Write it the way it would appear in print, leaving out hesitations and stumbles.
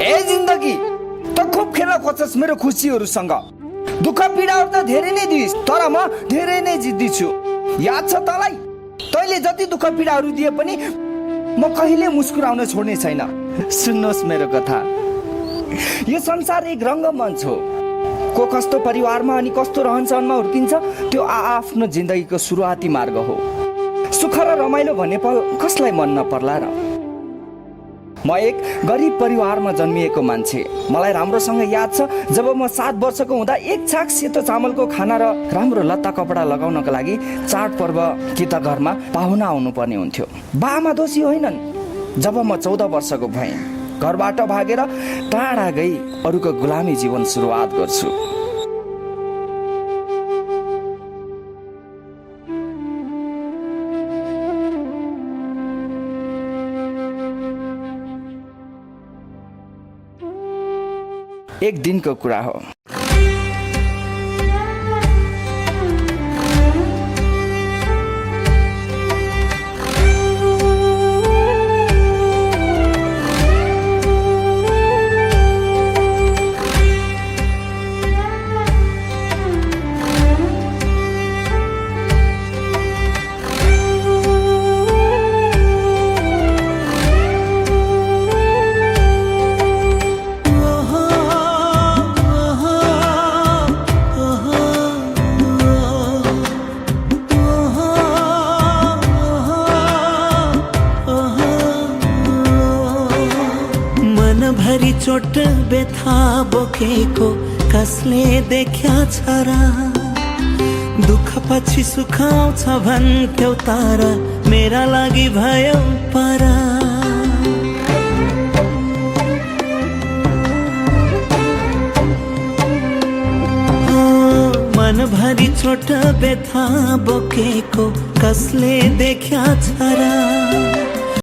ए जिन्दगी त खुब खेला खोज्छस् मेरो खुसीहरूसँग। दुःख पीडाहरू त धेरै नै दिइस्, तर म धेरै नै जिद्दी छु। याद छ तँलाई? तैँले जति दुःख पीडाहरू दिए पनि म कहिले मुस्कुराउन छोड्ने छैन। सुन्नुहोस् मेरो कथा, यो संसार एक रङ्गमञ्च हो। को कस्तो परिवारमा अनि कस्तो रहनसहनमा हुर्किन्छ त्यो आफ्नो जिन्दगीको सुरुवाती मार्ग हो। सुख र रमाइलो भन्ने पल कसलाई मन नपर्ला र। म एक गरिब परिवारमा जन्मिएको मान्छे। मलाई राम्रोसँग याद छ जब म 7 वर्षको हुँदा एक छाक सेतो चामलको खाना र राम्रो लत्ता कपडा लगाउनको लागि चाडपर्व कि त घरमा पाहुना आउनुपर्ने हुन्थ्यो। बाआमा दोषी होइनन्। जब म 14 वर्षको भएँ, घरबाट भागेर टाढा गई अरूको गुलामी जीवन सुरुवात गर्छु। एक दिनको कुरा हो। भरी चोट बेथा बोकेको कसले देख्या छ र। दुःख पछि सुखाउँछ भन्थ्यौ तारा, मेरा लागि भयो परा। मन भरी चोट बेथा बोकेको कसले देख्या छ र।